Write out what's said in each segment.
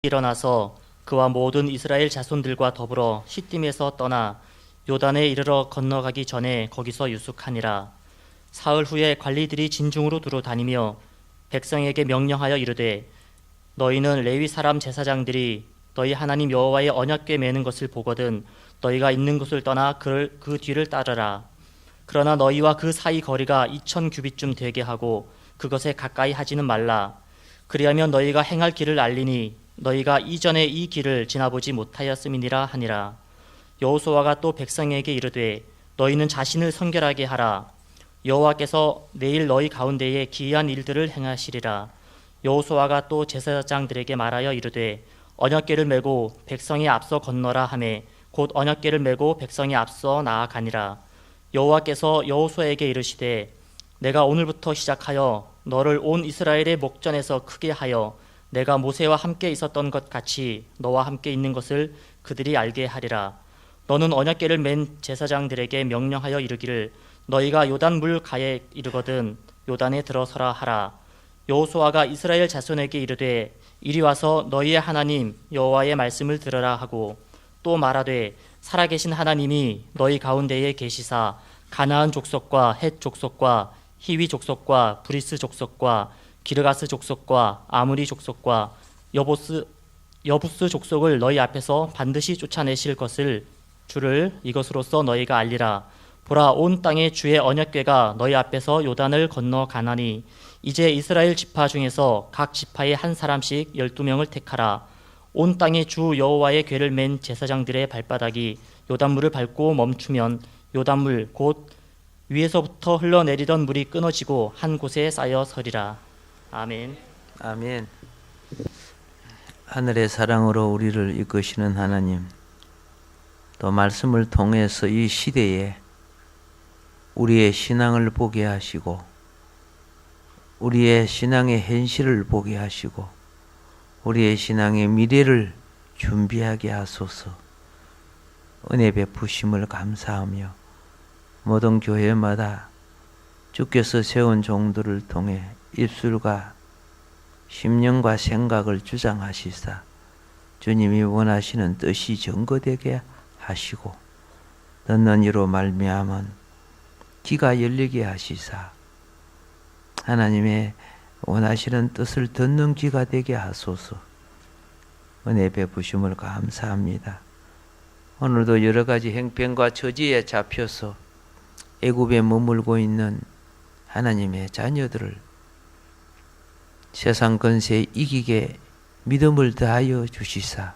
일어나서 그와 모든 이스라엘 자손들과 더불어 시딤에서 떠나 요단에 이르러 건너가기 전에 거기서 유숙하니라. 사흘 후에 관리들이 진중으로 두루 다니며 백성에게 명령하여 이르되 너희는 레위 사람 제사장들이 너희 하나님 여호와의 언약궤 매는 것을 보거든 너희가 있는 곳을 떠나 그 뒤를 따르라. 그러나 너희와 그 사이 거리가 2000 규빗쯤 되게 하고 그것에 가까이 하지는 말라. 그리하면 너희가 행할 길을 알리니 너희가 이전에 이 길을 지나보지 못하였음이니라 하니라. 여호수아가 또 백성에게 이르되 너희는 자신을 성결하게 하라. 여호와께서 내일 너희 가운데에 기이한 일들을 행하시리라. 여호수아가 또 제사장들에게 말하여 이르되 언약궤를 메고 백성이 앞서 건너라 하매 곧 언약궤를 메고 백성이 앞서 나아가니라. 여호와께서 여호수아에게 이르시되 내가 오늘부터 시작하여 너를 온 이스라엘의 목전에서 크게 하여 내가 모세와 함께 있었던 것 같이 너와 함께 있는 것을 그들이 알게 하리라. 너는 언약궤를 맨 제사장들에게 명령하여 이르기를 너희가 요단 물 가에 이르거든 요단에 들어서라 하라. 여호수아가 이스라엘 자손에게 이르되 이리 와서 너희의 하나님 여호와의 말씀을 들으라 하고 또 말하되 살아계신 하나님이 너희 가운데에 계시사 가나안 족속과 헷 족속과 히위 족속과 브리스 족속과 기르가스 족속과 아무리 족속과 여부스 족속을 너희 앞에서 반드시 쫓아내실 것을 주를 이것으로써 너희가 알리라. 보라, 온 땅에 주의 언약궤가 너희 앞에서 요단을 건너 가나니 이제 이스라엘 지파 중에서 각 지파에 한 사람씩 12명을 택하라. 온 땅에 주 여호와의 궤를 맨 제사장들의 발바닥이 요단물을 밟고 멈추면 요단물 곧 위에서부터 흘러내리던 물이 끊어지고 한 곳에 쌓여 서리라. 아멘. 아멘. 하늘의 사랑으로 우리를 이끄시는 하나님, 또 말씀을 통해서 이 시대에 우리의 신앙을 보게 하시고 우리의 신앙의 현실을 보게 하시고 우리의 신앙의 미래를 준비하게 하소서. 은혜 베푸심을 감사하며 모든 교회마다 주께서 세운 종들을 통해 입술과 심령과 생각을 주장하시사 주님이 원하시는 뜻이 증거되게 하시고 듣는 이로 말미암은 귀가 열리게 하시사 하나님의 원하시는 뜻을 듣는 귀가 되게 하소서. 은혜 베푸심을 감사합니다. 오늘도 여러 가지 형편과 처지에 잡혀서 애굽에 머물고 있는 하나님의 자녀들을 세상 권세에 이기게 믿음을 더하여 주시사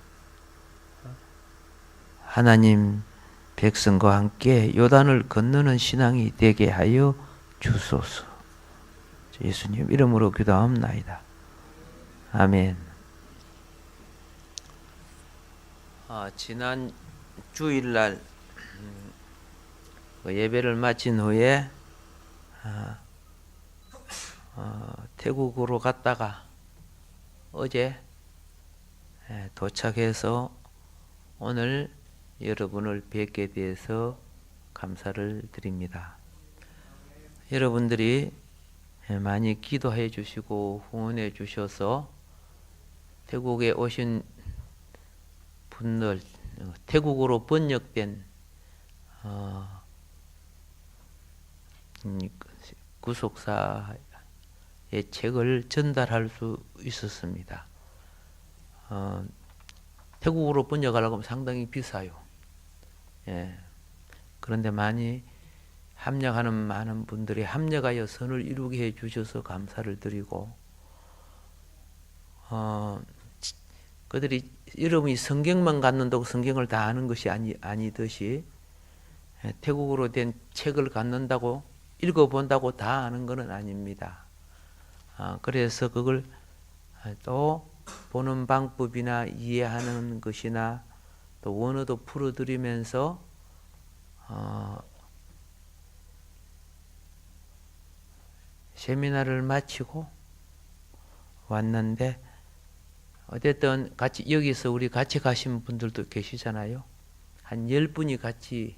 하나님 백성과 함께 요단을 건너는 신앙이 되게 하여 주소서. 예수님 이름으로 기도합나이다. 아멘. 지난 주일날 예배를 마친 후에 태국으로 갔다가 어제 도착해서 오늘 여러분을 뵙게 돼서 감사를 드립니다. 여러분들이 많이 기도해 주시고 후원해 주셔서 태국에 오신 분들, 태국어로 번역된 구속사의 책을 전달할 수 있었습니다. 태국어로 번역하려고 하면 상당히 비싸요. 그런데 많이 합력하는 많은 분들이 합력하여 선을 이루게 해 주셔서 감사를 드리고 그들이 여러분이 성경만 갖는다고 성경을 다 아는 것이 아니듯이 태국어로 된 책을 갖는다고 읽어본다고 다 아는 것은 아닙니다. 그래서 그걸 또 보는 방법이나 이해하는 것이나 또 원어도 풀어드리면서 세미나를 마치고 왔는데 어쨌든 같이 여기서 우리 같이 가신 분들도 계시잖아요. 한 10분이 같이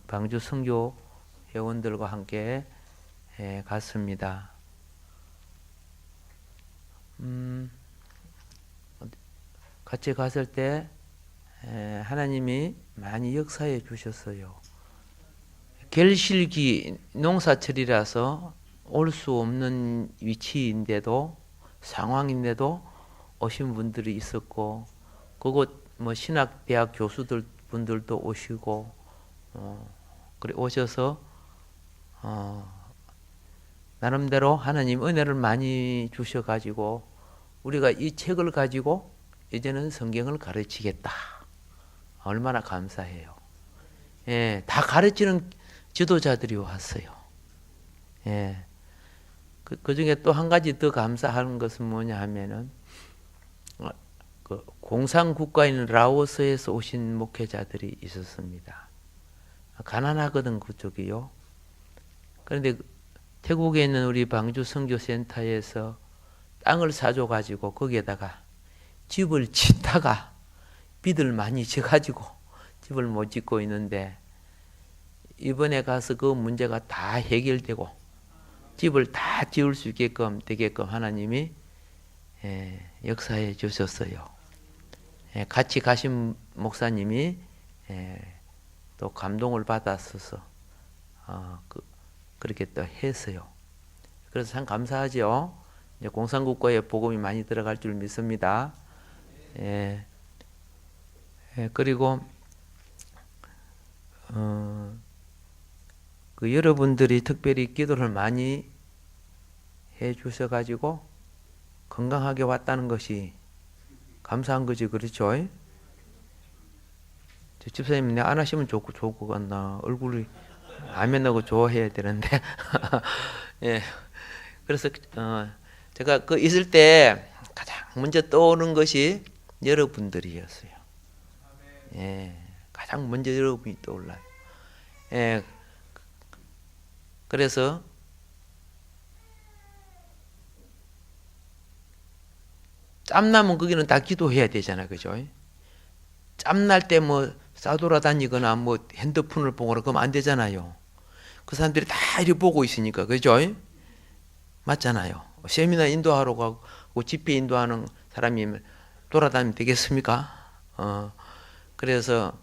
방주 선교 회원들과 함께 갔습니다. 같이 갔을 때 하나님이 많이 역사해 주셨어요. 결실기 농사철이라서 올 수 없는 위치인데도 상황인데도 오신 분들이 있었고, 그곳 뭐 신학대학 교수들 분들도 오시고, 그래 오셔서 나름대로 하나님 은혜를 많이 주셔가지고 우리가 이 책을 가지고 이제는 성경을 가르치겠다. 얼마나 감사해요. 예, 다 가르치는 지도자들이 왔어요. 예. 그 중에 또 한 가지 더 감사하는 것은 뭐냐 하면은, 그 공산국가인 라오스에서 오신 목회자들이 있었습니다. 가난하거든 그쪽이요. 그런데 태국에 있는 우리 방주 선교센터에서 땅을 사줘 가지고 거기에다가 집을 짓다가 빚을 많이 져가지고 집을 못 짓고 있는데, 이번에 가서 그 문제가 다 해결되고 집을 다 지을 수 있게끔 되게끔 하나님이 역사해 주셨어요. 같이 가신 목사님이 또 감동을 받았어서 그렇게 또 했어요. 그래서 참 감사하죠. 이제 공산국가에 복음이 많이 들어갈 줄 믿습니다. 그리고 그 여러분들이 특별히 기도를 많이 해 주셔가지고 건강하게 왔다는 것이 감사한 거지, 그렇죠? 저 집사님, 내가 안 하시면 좋을 것 같나? 얼굴이 안면하고 좋아해야 되는데. 예. 그래서 제가 그 있을 때 가장 먼저 떠오르는 것이 여러분들이었어요. 예. 가장 먼저 여러분이 떠올라요. 예. 그래서 짬나면 거기는 다 기도해야 되잖아, 그죠? 짬날 때 뭐 싸돌아다니거나 뭐 핸드폰을 보거나 그러면 안 되잖아요. 그 사람들이 다 이렇게 보고 있으니까, 그죠? 맞잖아요. 세미나 인도하러 가고 집회 인도하는 사람이 돌아다니면 되겠습니까? 그래서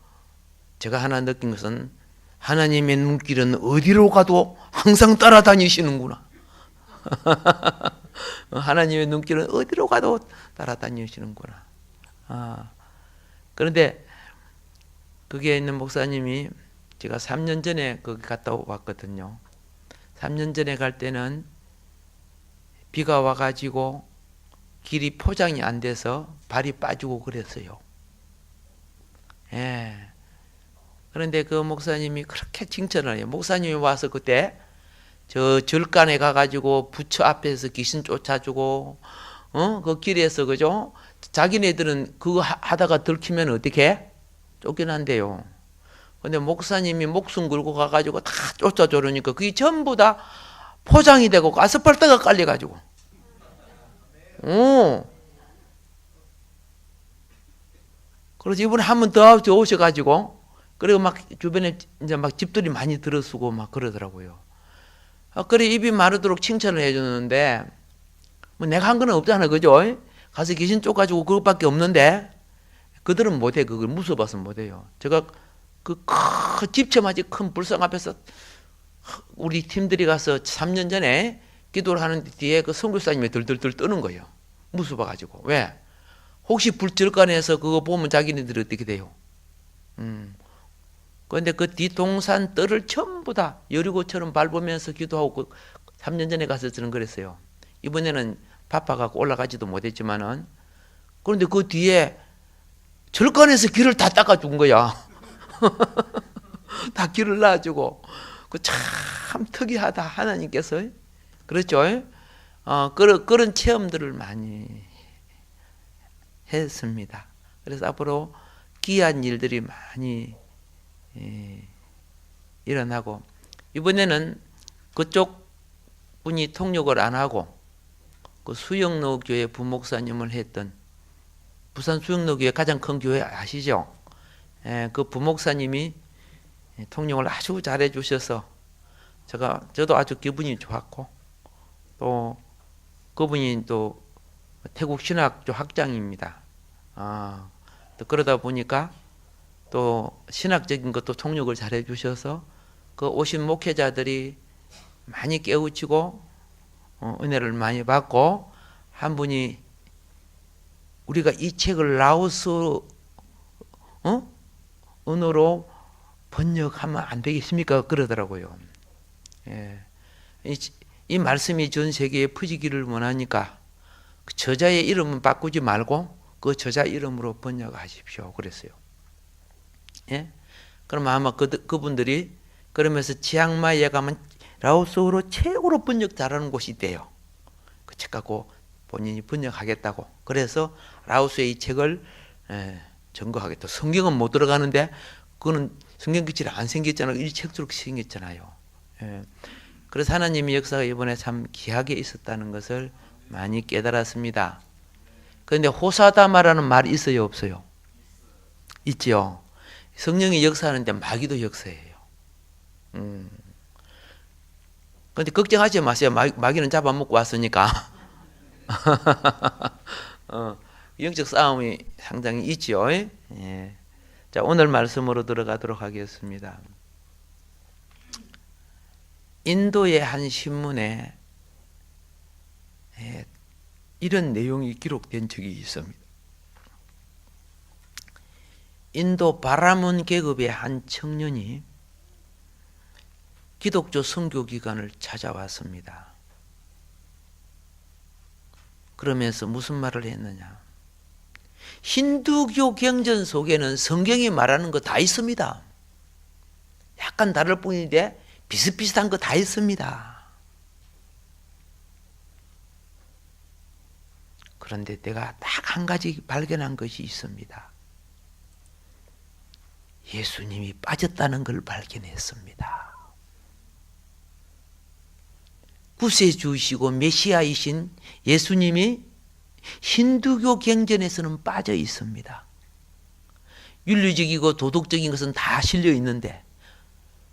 제가 하나 느낀 것은, 하나님의 눈길은 어디로 가도 항상 따라다니시는구나. 하나님의 눈길은 어디로 가도 따라다니시는구나. 그런데 거기에 있는 목사님이, 제가 3년 전에 거기 갔다 왔거든요. 3년 전에 갈 때는 비가 와가지고 길이 포장이 안 돼서 발이 빠지고 그랬어요. 예. 그런데 그 목사님이 그렇게 칭찬을 해요. 목사님이 와서 그때 저 절간에 가가지고 부처 앞에서 귀신 쫓아주고, 그 길에서, 그죠? 자기네들은 그거 하다가 들키면 어떻게? 쫓겨난대요. 근데 목사님이 목숨 걸고 가가지고 다 쫓아주려니까 그게 전부 다 포장이 되고 아스팔트가 깔려가지고. 그래서 이번에 한 번 더 오셔가지고, 그리고 막 주변에 이제 막 집들이 많이 들어서고 막 그러더라고요. 그래 입이 마르도록 칭찬을 해주는데, 뭐 내가 한 건 없잖아, 그죠? 가서 귀신 쫓아가지고 그것밖에 없는데, 그들은 못해. 그걸 무서워서 못해요. 제가 그 집처마치 큰 불상 앞에서 우리 팀들이 가서 3년 전에 기도를 하는데 뒤에 그 선교사님이 들들들 떠는 거예요. 무서워가지고. 왜? 혹시 불절간에서 그거 보면 자기네들이 어떻게 돼요? 그런데 그 뒷동산 뜰을 전부 다 여리고처럼 밟으면서 기도하고 3년 전에 가서 저는 그랬어요. 이번에는 바빠갖고 올라가지도 못했지만은, 그런데 그 뒤에 절간에서 길을 다 닦아준 거야. 다 길을 놔주고. 그 참 특이하다, 하나님께서. 그렇죠? 그런 체험들을 많이 했습니다. 그래서 앞으로 귀한 일들이 많이 일어나고, 이번에는 그쪽 분이 통역을 안 하고 그 수영로 교회 부목사님을 했던, 부산 수영로 교회 가장 큰 교회 아시죠? 그 부목사님이 통역을 아주 잘해 주셔서 저도 아주 기분이 좋았고, 또 그분이 또 태국 신학교 학장입니다. 또 그러다 보니까 또 신학적인 것도 통역을 잘 해주셔서 그 오신 목회자들이 많이 깨우치고 은혜를 많이 받고, 한 분이 우리가 이 책을 라오스 언어로 번역하면 안 되겠습니까? 그러더라고요. 예. 이 말씀이 전 세계에 퍼지기를 원하니까 그 저자의 이름은 바꾸지 말고 그 저자 이름으로 번역하십시오. 그랬어요. 예? 그럼 아마 그분들이 그러면서 치앙마이에 가면 라오스어로 최고로 번역 잘하는 곳이 있대요. 그 책 갖고 본인이 번역하겠다고. 그래서 라오스의 이 책을 전거하겠다. 성경은 못 들어가는데 그거는 성경기질이 안 생겼잖아요. 이 책수록 생겼잖아요. 예. 그래서 하나님의 역사가 이번에 참 귀하게 있었다는 것을 많이 깨달았습니다. 그런데 호사다마라는 말이 있어요, 없어요? 있죠. 성령이 역사하는데 마귀도 역사해요. 그런데 걱정하지 마세요. 마귀는 잡아먹고 왔으니까. 영적 싸움이 상당히 있죠. 예. 자, 오늘 말씀으로 들어가도록 하겠습니다. 인도의 한 신문에 이런 내용이 기록된 적이 있습니다. 인도 바라문 계급의 한 청년이 기독교 선교기관을 찾아왔습니다. 그러면서 무슨 말을 했느냐? 힌두교 경전 속에는 성경이 말하는 거 다 있습니다. 약간 다를 뿐인데 비슷비슷한 거 다 있습니다. 그런데 내가 딱 한 가지 발견한 것이 있습니다. 예수님이 빠졌다는 걸 발견했습니다. 구세주시고 메시아이신 예수님이 힌두교 경전에서는 빠져 있습니다. 윤리적이고 도덕적인 것은 다 실려 있는데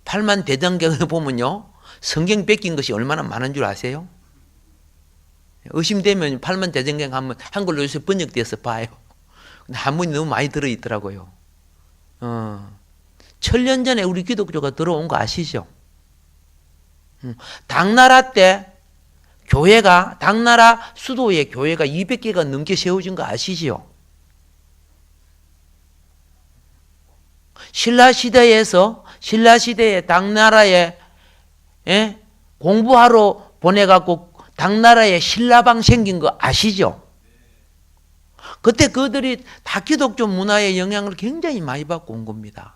팔만 대장경에 보면요, 성경 뺏긴 것이 얼마나 많은 줄 아세요? 의심되면 팔만 대장경 한글로 요새 번역돼서 봐요. 근데 한문이 너무 많이 들어있더라고요. 1000년 전에 우리 기독교가 들어온 거 아시죠? 당나라 때 교회가, 당나라 수도에 교회가 200개가 넘게 세워진 거 아시죠? 신라시대에 당나라에 공부하러 보내갖고 당나라에 신라방 생긴 거 아시죠? 그때 그들이 다 기독교 문화의 영향을 굉장히 많이 받고 온 겁니다.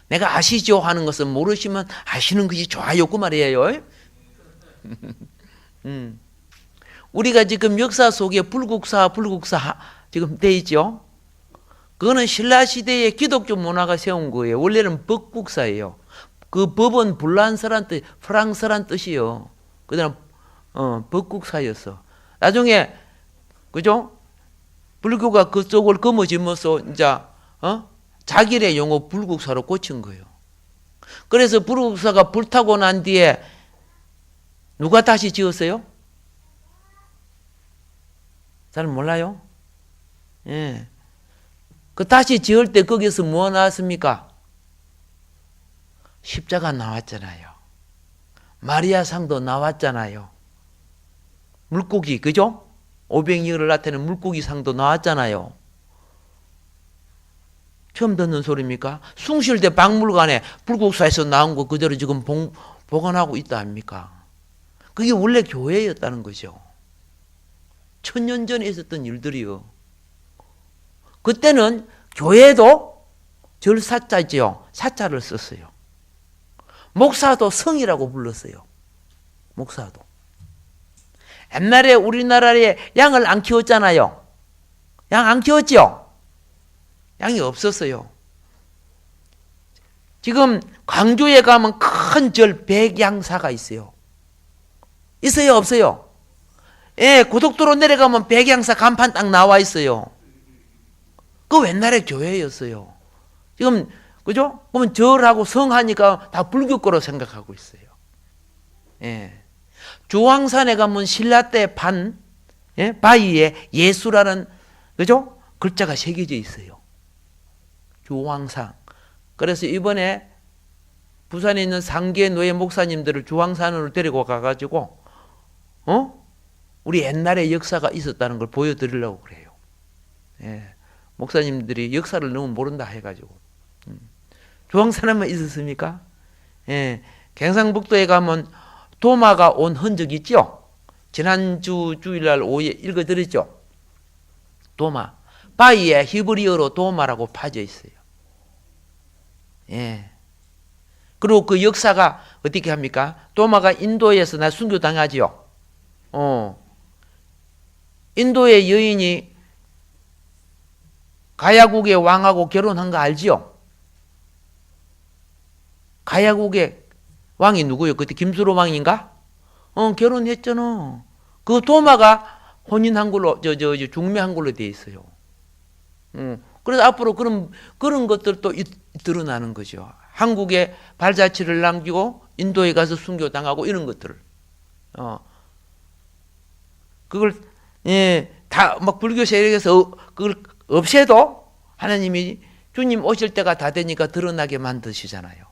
내가 아시죠 하는 것은 모르시면 아시는 것이 좋아요 그 말이에요. 우리가 지금 역사 속에 불국사 지금 돼 있죠. 그거는 신라시대의 기독교 문화가 세운 거예요. 원래는 법국사예요. 그 법은 불란서란 뜻, 프랑스란 뜻이요. 그다음 법국사였어. 나중에 그죠? 불교가 그쪽을 거머쥐면서 이제 자기네 용어 불국사로 고친 거예요. 그래서 불국사가 불타고 난 뒤에 누가 다시 지었어요? 잘 몰라요? 예. 그 다시 지을 때 거기서 뭐 나왔습니까? 십자가 나왔잖아요. 마리아 상도 나왔잖아요. 물고기, 그죠? 500년을 나타내는 물고기 상도 나왔잖아요. 처음 듣는 소리입니까? 숭실대 박물관에 불국사에서 나온 거 그대로 지금 보관하고 있다 아닙니까? 그게 원래 교회였다는 거죠. 1000년 전에 있었던 일들이요. 그때는 교회도 절사자죠. 사자를 썼어요. 목사도 성이라고 불렀어요. 목사도. 옛날에 우리나라에 양을 안 키웠잖아요. 양 안 키웠죠? 양이 없었어요. 지금 광주에 가면 큰 절 백양사가 있어요. 있어요? 없어요? 예, 고속도로 내려가면 백양사 간판 딱 나와 있어요. 그 옛날에 교회였어요. 지금 그죠? 그러면 절하고 성하니까 다 불교 거로 생각하고 있어요. 예. 주황산에 가면 신라 때 반 바위에 예수라는 그죠? 글자가 새겨져 있어요. 주황산. 그래서 이번에 부산에 있는 상계 노예 목사님들을 주황산으로 데리고 가가지고 우리 옛날에 역사가 있었다는 걸 보여드리려고 그래요. 예. 목사님들이 역사를 너무 모른다 해가지고 주황산에만 있었습니까? 예. 경상북도에 가면 도마가 온 흔적 있죠? 지난주 주일날 오후에 읽어드렸죠? 도마. 바위에 히브리어로 도마라고 파져 있어요. 예. 그리고 그 역사가 어떻게 합니까? 도마가 인도에서 나 순교당하지요. 인도의 여인이 가야국의 왕하고 결혼한 거 알지요? 가야국의 왕이 누구요? 그때 김수로 왕인가? 결혼했잖아. 그 도마가 혼인한 걸로, 중매한 걸로 돼 있어요. 그래서 앞으로 그런 것들도 드러나는 거죠. 한국에 발자취를 남기고 인도에 가서 순교당하고 이런 것들을. 그걸, 다 막 불교 세력에서 그걸 없애도 하나님이 주님 오실 때가 다 되니까 드러나게 만드시잖아요.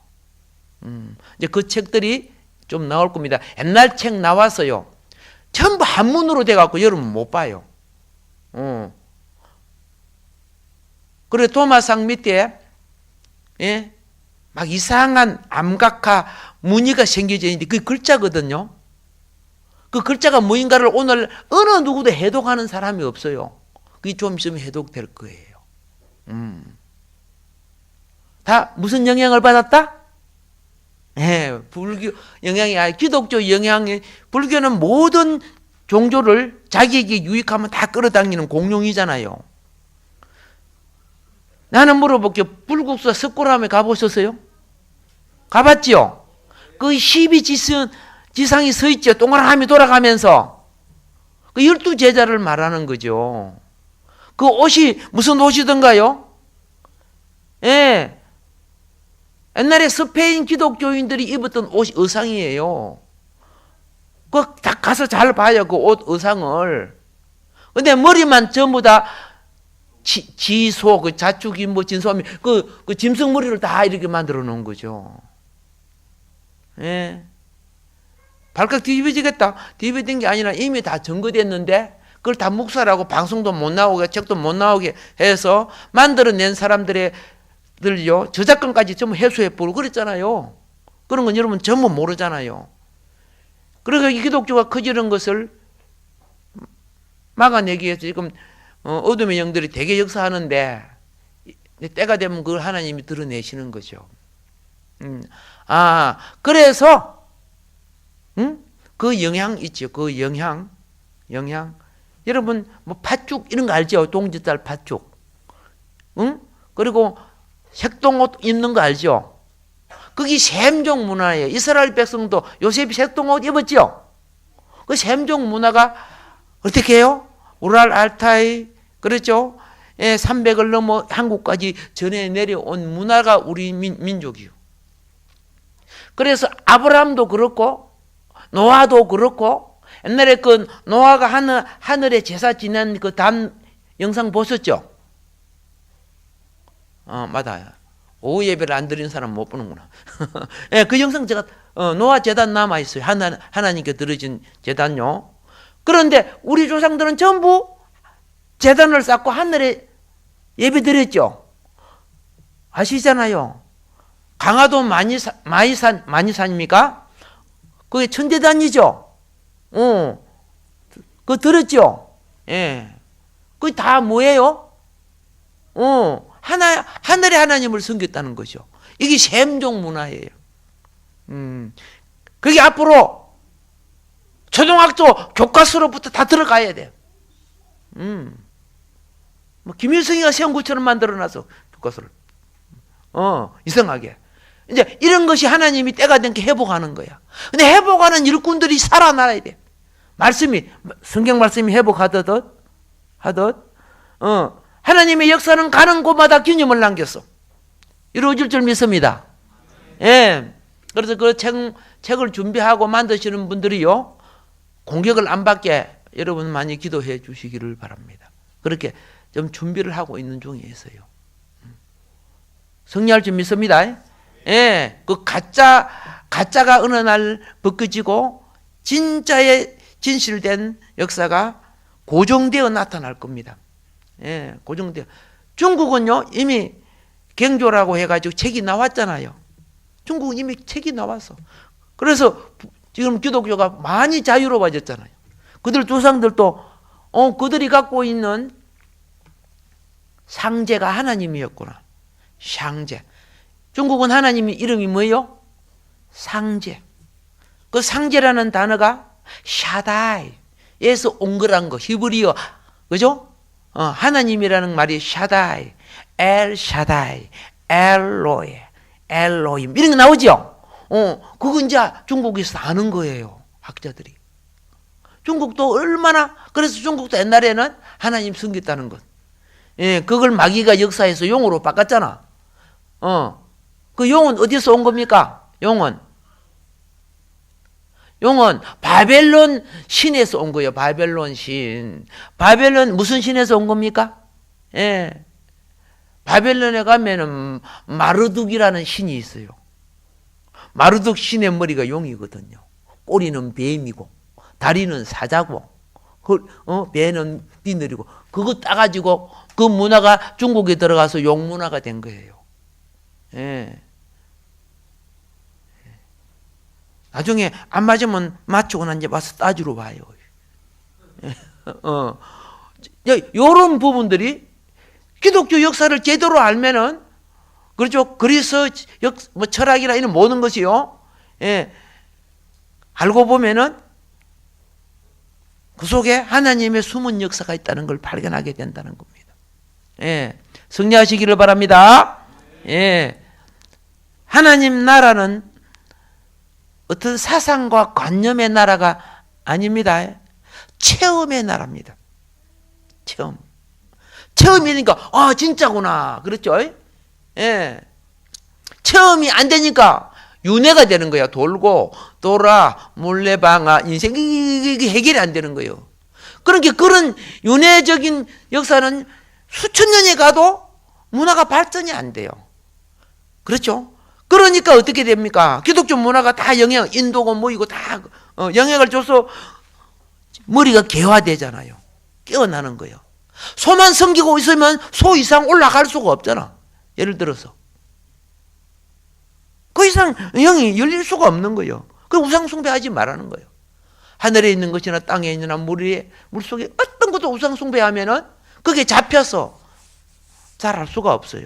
이제 그 책들이 좀 나올 겁니다. 옛날 책 나왔어요. 전부 한문으로 돼갖고 여러분 못 봐요. 그래 도마상 밑에 막 이상한 암각화 무늬가 생겨져 있는데 그게 글자거든요. 그 글자가 뭐인가를 오늘 어느 누구도 해독하는 사람이 없어요. 그게 좀 있으면 해독될 거예요. 다 무슨 영향을 받았다? 불교 영향이 아니라 기독교 영향이, 불교는 모든 종교를 자기에게 유익하면 다 끌어당기는 공룡이잖아요. 나는 물어볼게요. 불국사 석굴암에 가보셨어요? 가봤지요? 그 12지상이 서 있죠. 동그라미 돌아가면서. 그 12제자를 말하는 거죠. 그 옷이 무슨 옷이던가요? 옛날에 스페인 기독교인들이 입었던 옷이 의상이에요. 그 다 가서 잘 봐요. 그 옷 의상을. 근데 머리만 전부 다 지소, 그 자축이 뭐 진소하면 그 짐승머리를 다 이렇게 만들어 놓은 거죠. 발칵 뒤집어지겠다. 뒤집어진 게 아니라 이미 다 증거됐는데 그걸 다 묵살하고 방송도 못 나오게 책도 못 나오게 해서 만들어낸 사람들요 저작권까지 전부 해소해버리고 그랬잖아요. 그런 건 여러분 전부 모르잖아요. 그러니까 이 기독교가 커지는 것을 막아내기 위해서 지금 어둠의 영들이 되게 역사하는데 때가 되면 그걸 하나님이 드러내시는 거죠. 그래서 그 영향 있죠. 그 영향. 여러분 뭐 팥죽 이런 거 알죠? 동짓살 팥죽. 그리고 색동옷 입는 거 알죠? 그게 셈종 문화예요. 이스라엘 백성도 요셉이 색동옷 입었죠? 그 셈종 문화가 어떻게 해요? 우랄 알타이, 그렇죠? 300을 넘어 한국까지 전해 내려온 문화가 우리 민족이요. 그래서 아브라함도 그렇고 노아도 그렇고 옛날에 그 노아가 하늘에 제사 지낸 그 담 영상 보셨죠? 맞아요. 오후 예배를 안 드리는 사람 못 보는구나. 그 영상 제가 노아 제단 남아 있어요. 하나님께 드려진 제단요. 그런데 우리 조상들은 전부 제단을 쌓고 하늘에 예배 드렸죠. 아시잖아요. 강화도 마니산입니까? 그게 천제단이죠. 그거 들었죠? 그게 다 뭐예요? 하늘의 하나님을 섬겼다는 거죠. 이게 셈종 문화예요. 그게 앞으로 초등학교 교과서로부터 다 들어가야 돼요. 뭐 김일성이가 세운 것처럼 만들어놔서 교과서를. 이상하게. 이제 이런 것이 하나님이 때가 된 게 회복하는 거야. 근데 회복하는 일꾼들이 살아나야 돼. 성경 말씀이 회복하듯, 하나님의 역사는 가는 곳마다 기념을 남겼어. 이루어질 줄 믿습니다. 그래서 그 책을 준비하고 만드시는 분들이요, 공격을 안 받게 여러분 많이 기도해 주시기를 바랍니다. 그렇게 좀 준비를 하고 있는 중에 있어요. 승리할 줄 믿습니다. 예, 그 가짜가 어느 날 벗겨지고 진짜의 진실된 역사가 고정되어 나타날 겁니다. 예, 고정되어. 중국은요 이미 경조라고 해가지고 책이 나왔잖아요. 중국은 이미 책이 나왔어. 그래서 지금 기독교가 많이 자유로워졌잖아요. 그들 조상들도 그들이 갖고 있는 상제가 하나님이었구나. 상제. 중국은 하나님 이름이 뭐예요? 상제. 그 상제라는 단어가 샤다이에서 온 거란 거. 히브리어. 그죠? 하나님이라는 말이 샤다이, 엘 샤다이, 엘로에, 엘로임 이런 거 나오죠? 그거 이제 중국에서 아는 거예요. 학자들이. 중국도 얼마나, 그래서 중국도 옛날에는 하나님 섬겼다는 것. 예, 그걸 마귀가 역사에서 용으로 바꿨잖아. 그 용은 어디서 온 겁니까? 용은 바벨론 신에서 온 거예요. 바벨론 신. 바벨론 무슨 신에서 온 겁니까? 예. 바벨론에 가면은 마르둑이라는 신이 있어요. 마르둑 신의 머리가 용이거든요. 꼬리는 뱀이고, 다리는 사자고, 배는 비늘이고, 그거 따가지고 그 문화가 중국에 들어가서 용 문화가 된 거예요. 예. 나중에 안 맞으면 맞추고 난 이제 와서 따지러 와요. 요런 부분들이 기독교 역사를 제대로 알면은, 그렇죠. 그리스 철학이나 이런 모든 것이요. 예. 알고 보면은 그 속에 하나님의 숨은 역사가 있다는 걸 발견하게 된다는 겁니다. 예. 승리하시기를 바랍니다. 예. 하나님 나라는 어떤 사상과 관념의 나라가 아닙니다. 체험의 나라입니다. 체험. 체험이니까 진짜구나. 그렇죠? 예. 체험이 안 되니까 윤회가 되는 거야. 돌고 돌아 물레방아 인생 이게 해결이 안 되는 거예요. 그러니까 그런 윤회적인 역사는 수천 년에 가도 문화가 발전이 안 돼요. 그렇죠? 그러니까 어떻게 됩니까? 기독교 문화가 다 인도고 뭐이고 다 영향을 줘서 머리가 개화되잖아요. 깨어나는 거예요. 소만 섬기고 있으면 소 이상 올라갈 수가 없잖아. 예를 들어서. 그 이상 영이 열릴 수가 없는 거예요. 그 우상 숭배하지 말라는 거예요. 하늘에 있는 것이나 땅에 있는 물속에 어떤 것도 우상 숭배하면은 그게 잡혀서 잘할 수가 없어요.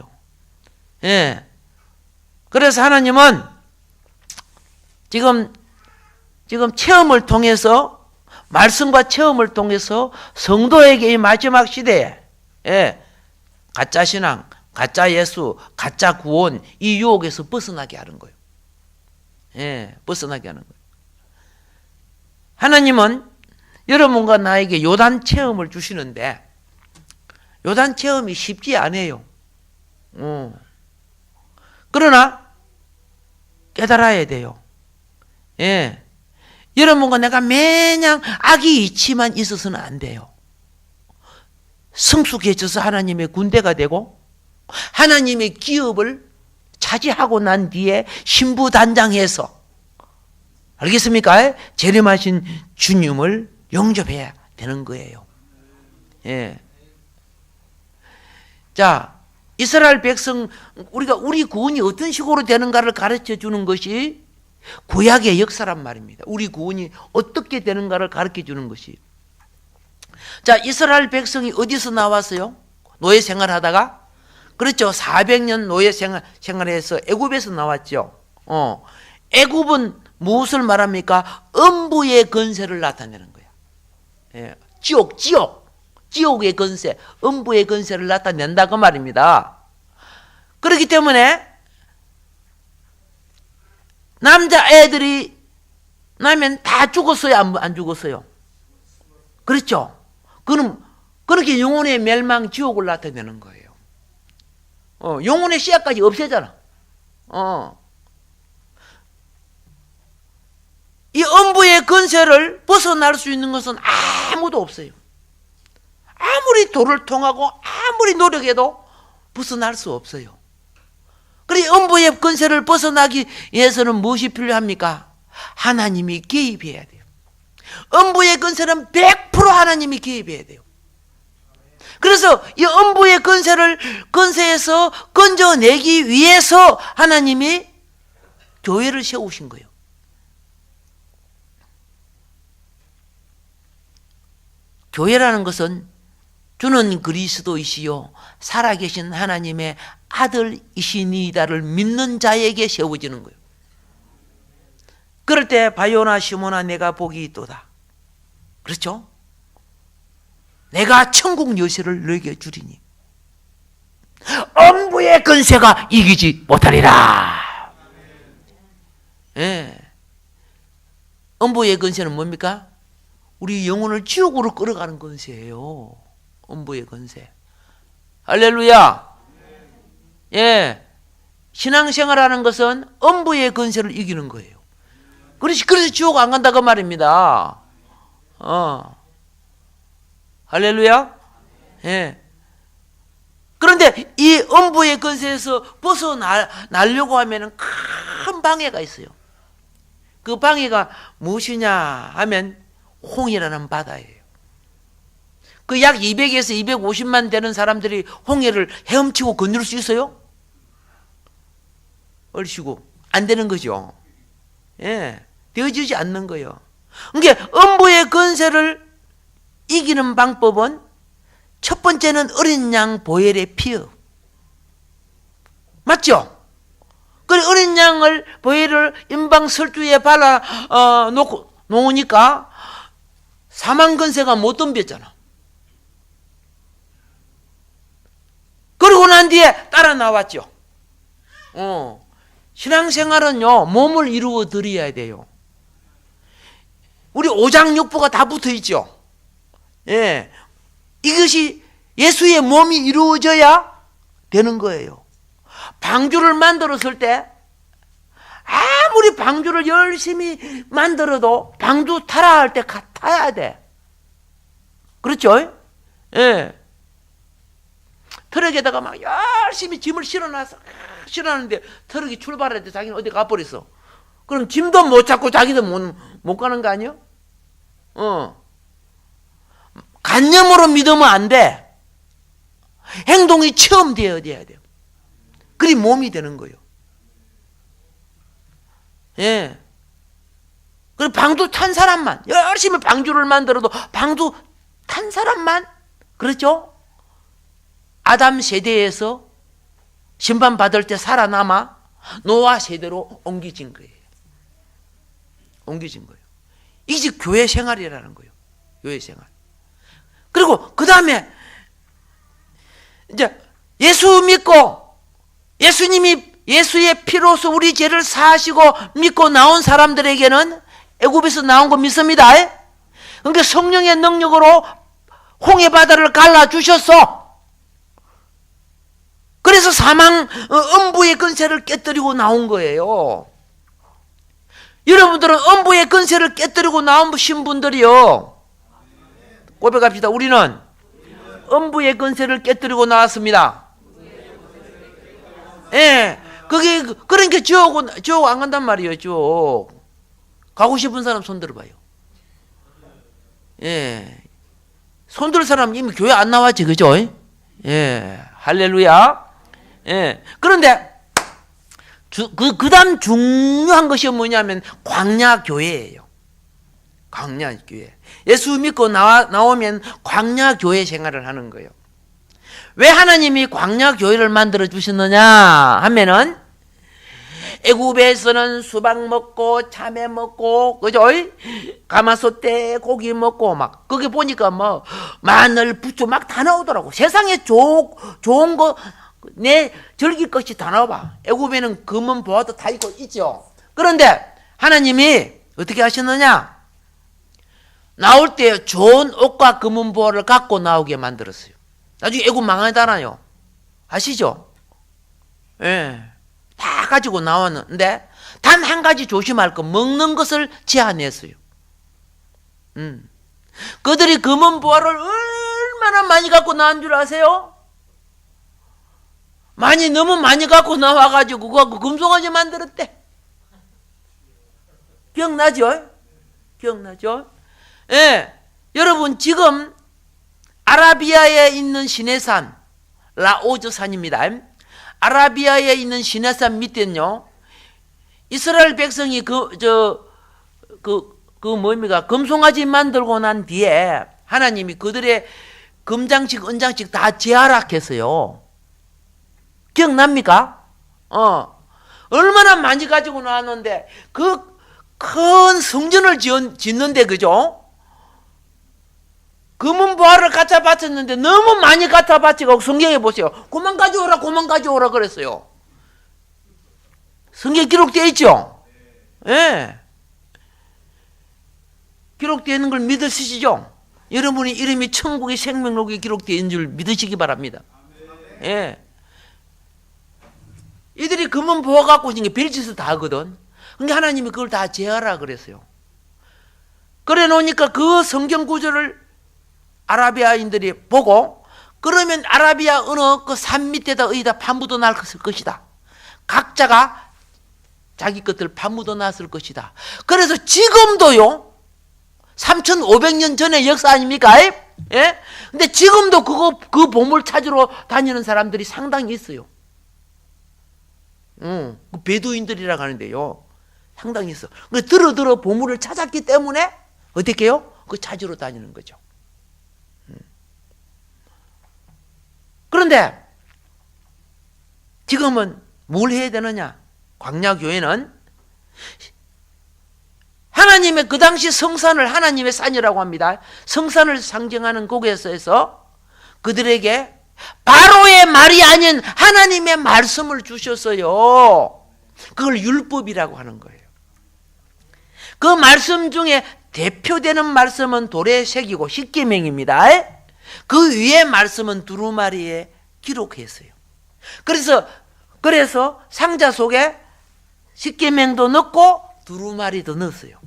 예. 그래서 하나님은 지금 체험을 통해서, 말씀과 체험을 통해서 성도에게 이 마지막 시대에 가짜 신앙, 가짜 예수, 가짜 구원 이 유혹에서 벗어나게 하는 거예요. 예, 벗어나게 하는 거예요. 하나님은 여러분과 나에게 요단 체험을 주시는데 요단 체험이 쉽지 않아요. 그러나 깨달아야 돼요. 예. 여러분과 내가 매냥 악의 이치만 있어서는 안 돼요. 성숙해져서 하나님의 군대가 되고 하나님의 기업을 차지하고 난 뒤에 신부단장해서, 알겠습니까? 재림하신 주님을 영접해야 되는 거예요. 예. 자, 이스라엘 백성, 우리 구원이 어떤 식으로 되는가를 가르쳐 주는 것이 구약의 역사란 말입니다. 우리 구원이 어떻게 되는가를 가르쳐 주는 것이. 자, 이스라엘 백성이 어디서 나왔어요? 노예 생활하다가? 그렇죠. 400년 노예 생활해서 애굽에서 나왔죠. 애굽은 무엇을 말합니까? 음부의 건세를 나타내는 거야. 예. 지옥의 건세, 음부의 건세를 나타낸다 그 말입니다. 그렇기 때문에 남자애들이 나면 다 죽었어요? 안 죽었어요? 그렇죠. 그렇게 영혼의 멸망, 지옥을 나타내는 거예요. 영혼의 씨앗까지 없애잖아. 이 음부의 권세를 벗어날 수 있는 것은 아무도 없어요. 아무리 도를 통하고 아무리 노력해도 벗어날 수 없어요. 그리고 음부의 권세를 벗어나기 위해서는 무엇이 필요합니까? 하나님이 개입해야 돼요. 음부의 권세는 100% 하나님이 개입해야 돼요. 그래서 이 음부의 권세에서 건져내기 위해서 하나님이 교회를 세우신 거예요. 교회라는 것은 주는 그리스도이시요 살아계신 하나님의 아들이시니이다를 믿는 자에게 세워지는 거예요. 그럴 때 바요나 시몬아 내가 복이 있도다. 그렇죠? 내가 천국 여세를 너에게 주리니 음부의 권세가 이기지 못하리라. 예. 음부의 권세는 뭡니까? 우리 영혼을 지옥으로 끌어가는 권세예요. 음부의 권세. 할렐루야. 예. 신앙생활하는 것은 음부의 권세를 이기는 거예요. 그래서 지옥 안 간다고 말입니다. 할렐루야. 예. 그런데 이 음부의 권세에서 벗어나려고 하면 큰 방해가 있어요. 그 방해가 무엇이냐 하면 홍해라는 바다예요. 그 약 200에서 250만 되는 사람들이 홍해를 헤엄치고 건널 수 있어요? 얼씨구 안 되는 거죠. 예, 되어지지 않는 거예요. 그러니까 음부의 권세를 이기는 방법은 첫 번째는 어린 양 보혈의 피요. 맞죠? 그 어린 양을 보혈을 임방설주에 발라 놓으니까 사망 권세가 못 덤볐잖아. 그러고 난 뒤에 따라 나왔죠. 신앙생활은요 몸을 이루어 드려야 돼요. 우리 오장육부가 다 붙어 있죠. 예, 이것이 예수의 몸이 이루어져야 되는 거예요. 방주를 만들었을 때 아무리 방주를 열심히 만들어도 방주 타라 할 때 타야 돼. 그렇죠? 예. 트럭에다가 막 열심히 짐을 실어놨는데 트럭이 출발할 때 자기는 어디 가버렸어. 그럼 짐도 못 찾고 자기도 못 가는 거 아니야? 간념으로 믿으면 안 돼. 행동이 체험되어야 돼요. 그리 몸이 되는 거예요. 예. 그리고 방주 탄 사람만, 열심히 방주를 만들어도 방주 탄 사람만, 그렇죠? 아담 세대에서 심판받을 때 살아남아 노아 세대로 옮겨진 거예요. 옮겨진 거예요. 이게 교회 생활이라는 거예요. 교회 생활. 그리고 그 다음에 이제 예수 믿고 예수님이 예수의 피로서 우리 죄를 사하시고 믿고 나온 사람들에게는 애굽에서 나온 거 믿습니다. 그러니까 성령의 능력으로 홍해 바다를 갈라주셨어. 그래서 사망 음부의 권세를 깨뜨리고 나온 거예요. 여러분들은 음부의 권세를 깨뜨리고 나오신 분들이요, 고백합시다. 우리는 음부의 권세를 깨뜨리고 나왔습니다. 예, 그게 그러니까 지옥 안 간단 말이에요. 지옥 가고 싶은 사람 손 들어봐요. 예, 손 들 사람 이미 교회 안 나왔지, 그죠? 예, 할렐루야. 예, 그런데 그다음 중요한 것이 뭐냐면 광야교회예요. 광야교회. 예수 믿고 나오면 광야교회 생활을 하는 거예요. 왜 하나님이 광야교회를 만들어 주셨느냐 하면은 애굽에서는 수박 먹고 참외 먹고, 그죠? 가마솥에 고기 먹고 막 거기 보니까 뭐 마늘, 부추 막 다 나오더라고. 세상에 좋은 거 내 즐길 것이 다 나와. 애굽에는 금은 보화도 다 있죠. 그런데 하나님이 어떻게 하셨느냐? 나올 때 좋은 옷과 금은 보화를 갖고 나오게 만들었어요. 나중에 애굽 망하잖아요. 아시죠? 예, 다 가지고 나왔는데 단 한 가지 조심할 거, 먹는 것을 제한했어요. 그들이 금은 보화를 얼마나 많이 갖고 나온 줄 아세요? 너무 많이 갖고 나와가지고 그거 금송아지 만들었대. 기억나죠? 기억나죠? 예. 여러분, 지금 아라비아에 있는 시내산, 라오즈산입니다. 아라비아에 있는 시내산 밑에는요, 이스라엘 백성이 뭡니까? 금송아지 만들고 난 뒤에 하나님이 그들의 금장식, 은장식 다 재활약했어요. 기억납니까? 얼마나 많이 가지고 나왔는데, 그 큰 성전을 짓는데, 그죠? 금은 보화를 갖다 바쳤는데 너무 많이 갖다 바치고 성경에 보세요. 그만 가져오라 그랬어요. 성경에 기록되어 있죠? 예. 기록되어 있는 걸 믿으시죠? 여러분의 이름이 천국의 생명록에 기록되어 있는 줄 믿으시기 바랍니다. 예. 이들이 금은 보화 갖고 있는 게 별짓을 다 하거든. 근데 하나님이 그걸 다 제하라 그랬어요. 그래 놓으니까 그 성경 구절을 아라비아인들이 보고, 그러면 아라비아 어느 그 산 밑에다 의다 파묻어 놨을 것이다. 각자가 자기 것들 파묻어 놨을 것이다. 그래서 지금도요, 3,500년 전의 역사 아닙니까? 예? 근데 지금도 그 보물 찾으러 다니는 사람들이 상당히 있어요. 그 베두인들이라고 하는데요, 상당히 있어. 들어 보물을 찾았기 때문에 어떻게 해요? 그 찾으러 다니는 거죠. 그런데 지금은 뭘 해야 되느냐? 광야교회는 하나님의 그 당시 성산을 하나님의 산이라고 합니다. 성산을 상징하는 곳에서 그들에게 바로의 말이 아닌 하나님의 말씀을 주셨어요. 그걸 율법이라고 하는 거예요. 그 말씀 중에 대표되는 말씀은 돌에 새기고 십계명입니다. 그 위에 말씀은 두루마리에 기록했어요. 그래서 상자 속에 십계명도 넣고 두루마리도 넣었어요.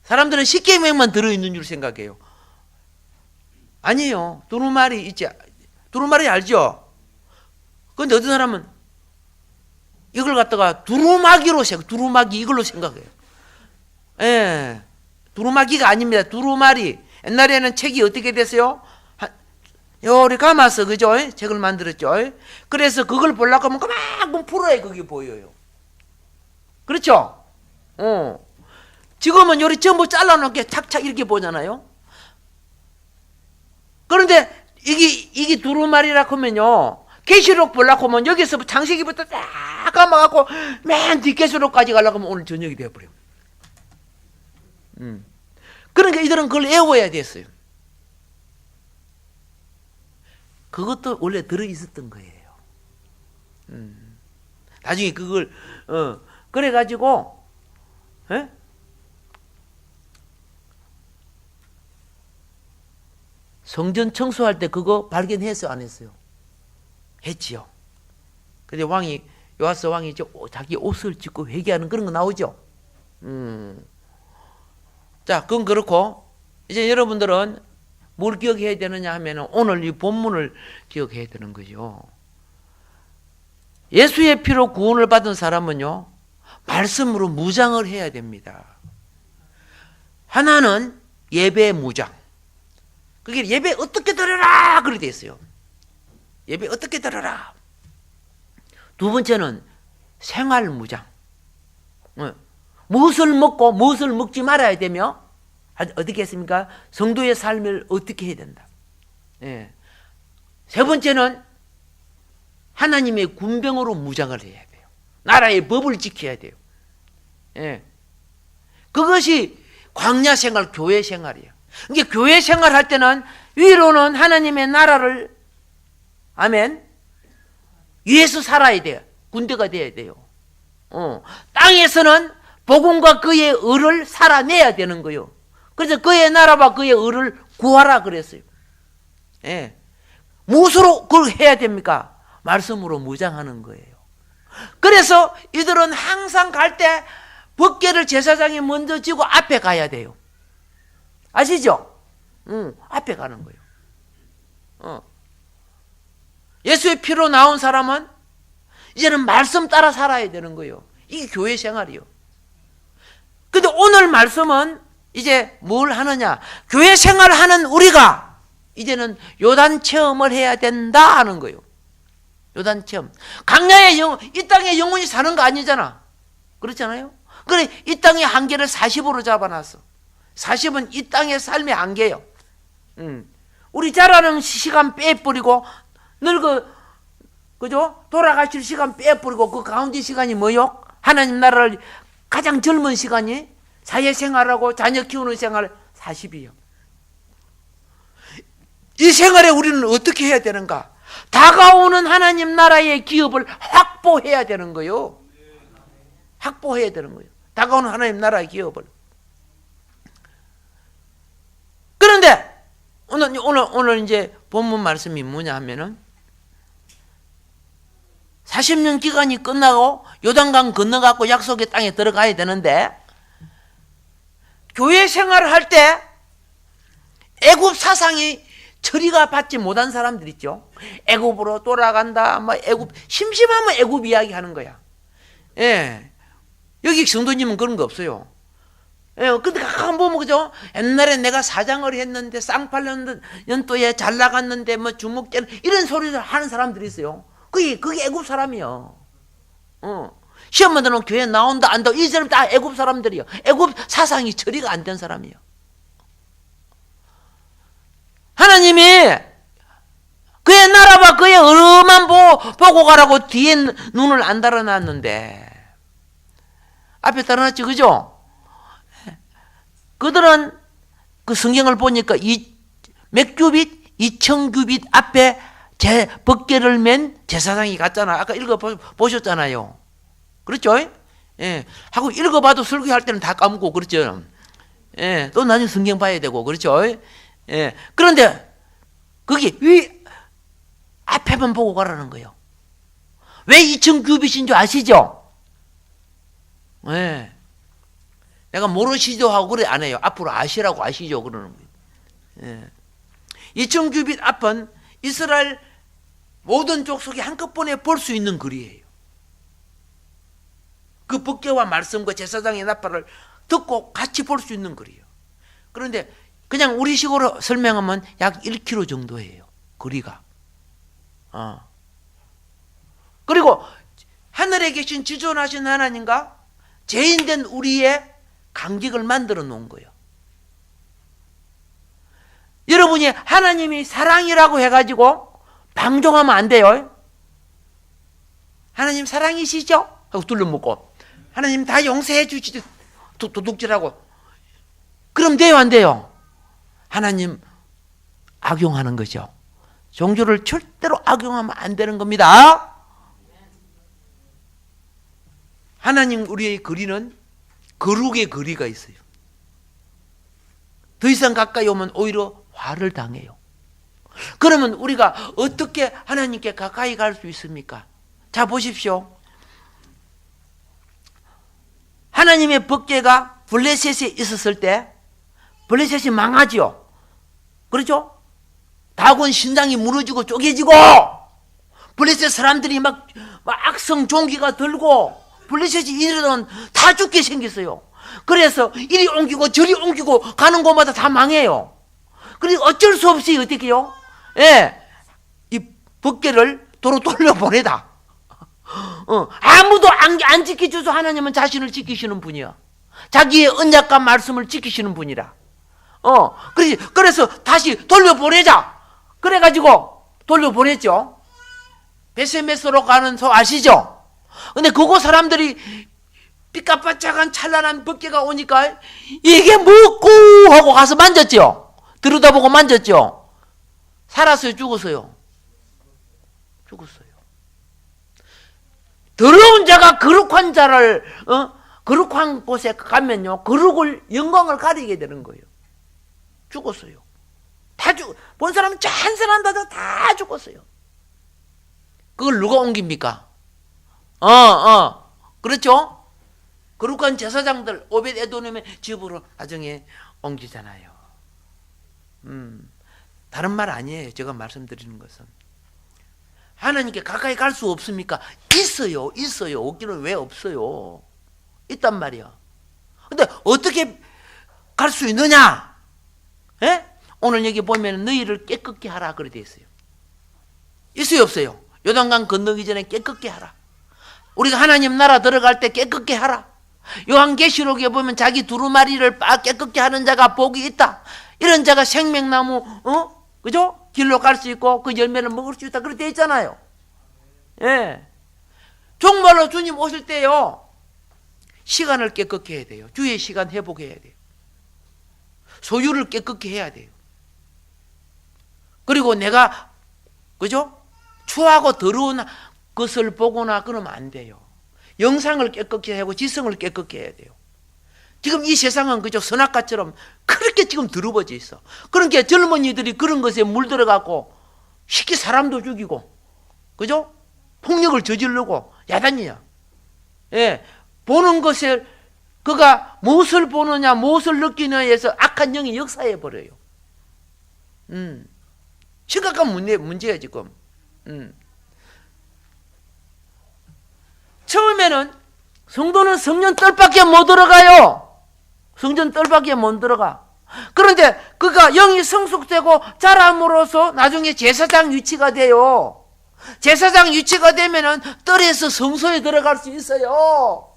사람들은 십계명만 들어있는 줄 생각해요. 아니에요. 두루마리 있지. 두루마리 알죠? 그런데 어떤 사람은 이걸 갖다가 두루마기 이걸로 생각해요. 예. 두루마기가 아닙니다. 두루마리. 옛날에는 책이 어떻게 됐어요? 요리 감아서, 그죠? 책을 만들었죠. 그래서 그걸 보려고 하면 그만큼 풀어야 그게 보여요. 그렇죠? 지금은 요리 전부 잘라놓게 착착 이렇게 보잖아요. 그런데 이게 두루마리라고 하면요, 계시록 보려고 하면 여기서 창세기부터 딱 감아갖고 맨 뒷계시록까지 가려고 하면 오늘 저녁이 되어버려요. 그러니까 이들은 그걸 외워야 됐어요. 그것도 원래 들어있었던 거예요. 나중에 그걸 그래가지고 성전 청소할 때 그거 발견했어요, 안 했어요? 했지요. 근데 요아스 왕이 자기 옷을 찢고 회개하는 그런 거 나오죠. 자, 그건 그렇고, 이제 여러분들은 뭘 기억해야 되느냐 하면 오늘 이 본문을 기억해야 되는 거죠. 예수의 피로 구원을 받은 사람은요, 말씀으로 무장을 해야 됩니다. 하나는 예배 무장. 그게 예배 어떻게 드려라! 그렇게 돼 있어요. 예배 어떻게 드려라! 두 번째는 생활 무장. 무엇을 먹고 무엇을 먹지 말아야 되며, 어떻게 했습니까? 성도의 삶을 어떻게 해야 된다. 예. 세 번째는 하나님의 군병으로 무장을 해야 돼요. 나라의 법을 지켜야 돼요. 예. 그것이 광야 생활, 교회 생활이에요. 이게 교회 생활할 때는 위로는 하나님의 나라를, 아멘, 위에서 살아야 돼요. 군대가 돼야 돼요. 땅에서는 복음과 그의 의를 살아내야 되는 거예요. 그래서 그의 나라와 그의 의를 구하라 그랬어요. 예. 무엇으로 그걸 해야 됩니까? 말씀으로 무장하는 거예요. 그래서 이들은 항상 갈 때 법궤를 제사장이 먼저 지고 앞에 가야 돼요. 아시죠? 앞에 가는 거예요. 예수의 피로 나온 사람은 이제는 말씀 따라 살아야 되는 거예요. 이게 교회 생활이요. 근데 오늘 말씀은 이제 뭘 하느냐? 교회 생활하는 우리가 이제는 요단 체험을 해야 된다 하는 거예요. 요단 체험. 강야의 이 땅에 영원히 사는 거 아니잖아. 그렇잖아요? 그래, 이 땅의 한계를 40으로 잡아놨어. 40은 이 땅의 삶의 한계예요. 우리 자라는 시간 빼버리고 그죠? 돌아가실 시간 빼버리고 그 가운데 시간이 뭐요? 하나님 나라를 가장 젊은 시간이 사회생활하고 자녀 키우는 생활 40이요. 이 생활에 우리는 어떻게 해야 되는가? 다가오는 하나님 나라의 기업을 확보해야 되는 거예요. 확보해야 되는 거예요. 다가오는 하나님 나라의 기업을. 그런데 오늘 이제 본문 말씀이 뭐냐 하면은 40년 기간이 끝나고 요단강 건너가고 약속의 땅에 들어가야 되는데 교회 생활을 할 때 애굽 사상이 처리가 받지 못한 사람들 있죠. 애굽으로 돌아간다. 애굽 심심하면 애굽 이야기 하는 거야. 예. 여기 성도님은 그런 거 없어요. 예. 근데 가끔 보면 그죠? 옛날에 내가 사장을 했는데 쌍팔년 연도에 잘 나갔는데 주목되는 이런 소리를 하는 사람들이 있어요. 그게 애굽 사람이요. 시험만 들으면 교회 나온다 안다. 이 사람 다 애굽 사람들이요. 애굽 사상이 처리가 안 된 사람이요. 하나님이 그의 나라와 그의 의만 보고 가라고 뒤에 눈을 안 달아놨는데 앞에 달아놨지, 그죠? 그들은 그 성경을 보니까 몇 규빗? 2000규빗 앞에 법궤를 맨 제사장이 갔잖아. 아까 읽어보셨잖아요. 그렇죠? 예. 하고 읽어봐도 설교할 때는 다 까먹고, 그렇죠? 예. 또 나중에 성경 봐야 되고, 그렇죠? 예. 그런데 거기 앞에만 보고 가라는 거예요. 왜 2000규빗인 줄 아시죠? 예. 내가 모르시죠 하고 그래 안 해요. 앞으로 아시라고 아시죠 그러는 거예요. 예. 2000규빗 앞은 이스라엘 모든 족속이 한꺼번에 볼 수 있는 거리예요. 그 법궤와 말씀과 제사장의 나팔을 듣고 같이 볼 수 있는 거리예요. 그런데 그냥 우리식으로 설명하면 약 1km 정도예요. 거리가. 그리고 하늘에 계신 지존하신 하나님과 죄인된 우리의 간격을 만들어 놓은 거예요. 여러분이 하나님이 사랑이라고 해가지고 방종하면 안 돼요. 하나님 사랑이시죠? 하고 둘러먹고 하나님 다 용서해 주시죠. 도둑질하고 그럼 돼요 안 돼요? 하나님 악용하는 거죠. 종교를 절대로 악용하면 안 되는 겁니다. 하나님 우리의 거리는 거룩의 거리가 있어요. 더 이상 가까이 오면 오히려 화를 당해요. 그러면 우리가 어떻게 하나님께 가까이 갈 수 있습니까? 자 보십시오. 하나님의 법궤가 블레셋에 있었을 때 블레셋이 망하지요. 그렇죠? 다곤 신당이 무너지고 쪼개지고 블레셋 사람들이 막 악성 종기가 들고 블레셋이 이들은 다 죽게 생겼어요. 그래서 이리 옮기고 저리 옮기고 가는 곳마다 다 망해요. 그래서 어쩔 수 없이 어떻게 해요? 예, 이 법궤를 도로 돌려보내다. 아무도 안 지켜줘서 하나님은 자신을 지키시는 분이야. 자기의 언약과 말씀을 지키시는 분이라. 그래서 다시 돌려보내자. 그래가지고 돌려보냈죠. 베세메스로 가는 소 아시죠? 근데 그곳 사람들이 삐까빠짝한 찬란한 법궤가 오니까 이게 뭐고 하고 가서 만졌죠. 들여다보고 만졌죠. 살았어요, 죽었어요? 죽었어요. 더러운 자가 거룩한 자를 거룩한 곳에 가면요 거룩을 영광을 가리게 되는 거예요. 죽었어요. 본 사람은 한 사람마다 다 죽었어요. 그걸 누가 옮깁니까? 그렇죠? 거룩한 제사장들 오벳 에돔의 집으로 나중에 옮기잖아요. 다른 말 아니에요. 제가 말씀드리는 것은 하나님께 가까이 갈 수 없습니까? 있어요. 없기는 왜 없어요? 있단 말이야. 근데 어떻게 갈 수 있느냐? 예? 오늘 여기 보면 너희를 깨끗게 하라 그래 돼 있어요. 있어요, 없어요? 요단강 건너기 전에 깨끗게 하라. 우리가 하나님 나라 들어갈 때 깨끗게 하라. 요한계시록에 보면 자기 두루마리를 깨끗게 하는 자가 복이 있다. 이런 자가 생명나무, 그죠? 길로 갈 수 있고 그 열매를 먹을 수 있다. 그렇게 돼 있잖아요. 예. 정말로 주님 오실 때요, 시간을 깨끗게 해야 돼요. 주의 시간 회복해야 돼요. 소유를 깨끗게 해야 돼요. 그리고 내가, 그죠? 추하고 더러운 것을 보거나 그러면 안 돼요. 영상을 깨끗게 하고 지성을 깨끗게 해야 돼요. 지금 이 세상은 그저 선악과처럼 그렇게 지금 더러워져 있어. 그러니까 젊은이들이 그런 것에 물들어가고 쉽게 사람도 죽이고, 그죠? 폭력을 저지르고 야단이야. 예. 보는 것을, 그가 무엇을 보느냐, 무엇을 느끼느냐에 서 악한 영이 역사해 버려요. 심각한 문제야 지금. 처음에는 성도는 성전 뜰밖에 못 들어가요. 성전 뜰밖에 못 들어가. 그런데 그가 영이 성숙되고 자람으로써 나중에 제사장 위치가 돼요. 제사장 위치가 되면은 뜰에서 성소에 들어갈 수 있어요.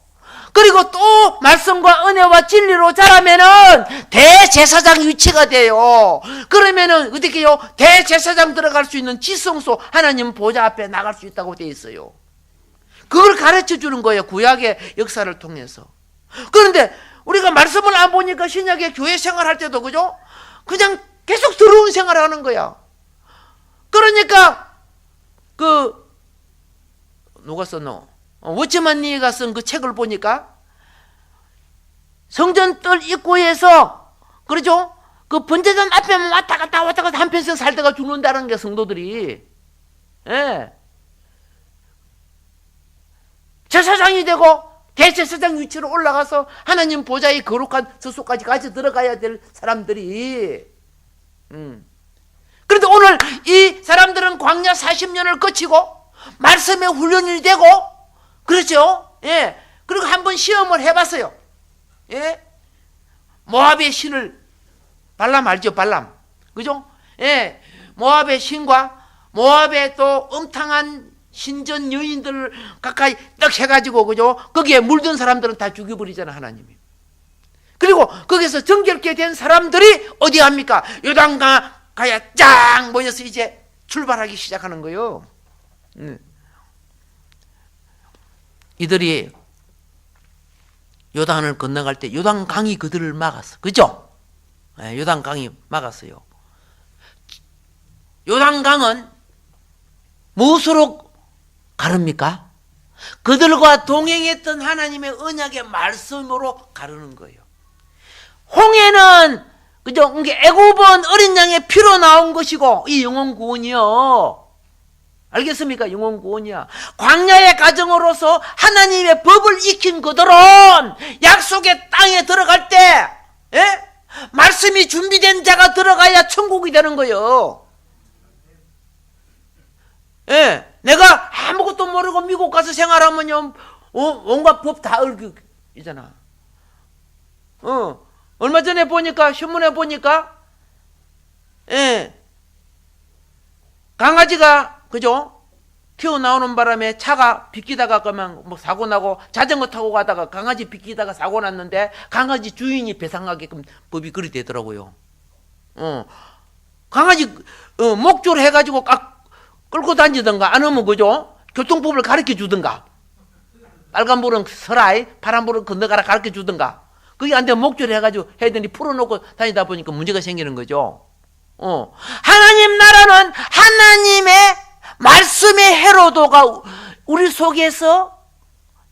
그리고 또 말씀과 은혜와 진리로 자라면은 대제사장 위치가 돼요. 그러면은 어떻게 해요? 대제사장 들어갈 수 있는 지성소, 하나님 보좌 앞에 나갈 수 있다고 돼 있어요. 그걸 가르쳐 주는 거예요. 구약의 역사를 통해서. 그런데 우리가 말씀을 안 보니까 신약의 교회 생활할 때도, 그죠? 그냥 계속 더러운 생활을 하는 거야. 그러니까 누가 썼노? 워치만 니가 쓴 그 책을 보니까 성전 뜰 입구에서, 그렇죠? 그 번제단 앞에만 왔다 갔다 한 평생 살다가 죽는다는 게 성도들이. 예. 제사장이 되고 대제사장 위치로 올라가서 하나님 보좌의 거룩한 저소까지 같이 들어가야 될 사람들이. 그런데 오늘 이 사람들은 광야 40년을 거치고 말씀에 훈련이 되고, 그렇죠? 예. 그리고 한번 시험을 해봤어요. 예. 모압의 신을, 발람 알죠? 발람. 그죠? 예. 모압의 신과 모압의 또 음탕한 신전 여인들을 가까이 딱 해가지고, 그죠? 거기에 물든 사람들은 다 죽여버리잖아, 하나님이. 그리고 거기서 정결케 된 사람들이 어디 합니까? 요단강가에 쫙 모여서 이제 출발하기 시작하는 거예요. 이들이 요단을 건너갈 때 요단강이 그들을 막았어. 그죠? 네, 요단강이 막았어요. 요단강은 무엇으로 가릅니까? 그들과 동행했던 하나님의 언약의 말씀으로 가르는 거예요. 홍해는, 그죠? 애굽은 어린 양의 피로 나온 것이고, 이 영혼 구원이요. 알겠습니까? 영혼 구원이야. 광야의 가정으로서 하나님의 법을 익힌 그들은 약속의 땅에 들어갈 때, 예? 말씀이 준비된 자가 들어가야 천국이 되는 거예요. 예. 내가 아무것도 모르고 미국 가서 생활하면요, 온갖 법 다 알기잖아. 얼마 전에 보니까, 신문에 보니까, 예. 강아지가, 그죠? 튀어나오는 바람에 차가 비키다가 그만 뭐 사고 나고, 자전거 타고 가다가 강아지 비키다가 사고 났는데 강아지 주인이 배상하게끔 법이 그리 되더라고요. 강아지 목줄 해가지고 끌고 다니든가, 안 하면, 그죠? 교통법을 가르쳐 주든가, 빨간불은 서라이, 파란불은 건너가라 가르쳐 주든가. 그게 안 되면 목줄 해가지고 해야 되니 풀어놓고 다니다 보니까 문제가 생기는 거죠. 하나님 나라는 하나님의 말씀의 해로도가 우리 속에서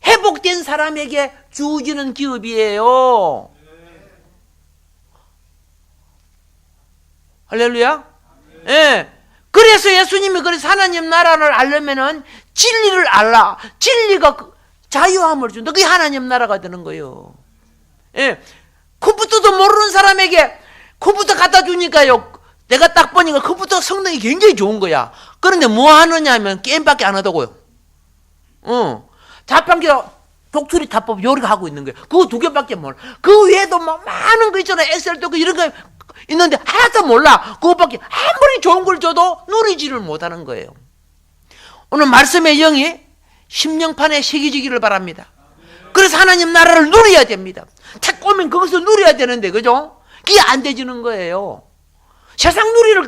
회복된 사람에게 주어지는 기업이에요. 할렐루야. 예. 그 그래서 예수님이 그래서 하나님 나라를 알려면은 진리를 알라. 진리가 자유함을 준다. 그게 하나님 나라가 되는 거예요. 예. 컴퓨터도 모르는 사람에게 컴퓨터 갖다 주니까요. 내가 딱 보니까 컴퓨터 성능이 굉장히 좋은 거야. 그런데 뭐 하느냐 하면 게임밖에 안 하더고요. 자판기로 독수리 타법 요리가 하고 있는 거예요. 그거 2개밖에 몰라. 그 외에도 뭐 많은 거 있잖아요. 엑셀도 이런 거 있는데 하나도 몰라. 그것밖에 아무리 좋은 걸 줘도 누리지를 못하는 거예요. 오늘 말씀의 영이 심령판에 새겨지기를 바랍니다. 그래서 하나님 나라를 누려야 됩니다. 자꾸 오면 거기서 누려야 되는데, 그죠? 그게 안 되지는 거예요. 세상 누리를,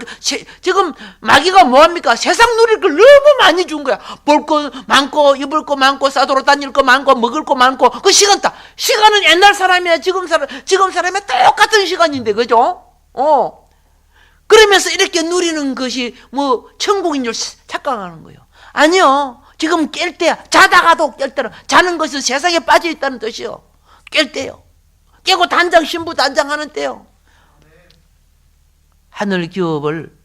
지금 마귀가 뭐합니까? 세상 누릴 걸 너무 많이 준 거야. 볼 거 많고, 입을 거 많고, 싸돌아 다닐 거 많고, 먹을 거 많고, 그 시간 시간은 옛날 사람이야, 지금 사람이야 똑같은 시간인데, 그죠? 그러면서 이렇게 누리는 것이 뭐, 천국인 줄 착각하는 거예요. 아니요. 지금 깰 때야. 자다가도 깰 때는, 자는 것은 세상에 빠져 있다는 뜻이요. 깰 때요. 깨고 신부 단장하는 때요. 하늘 기업을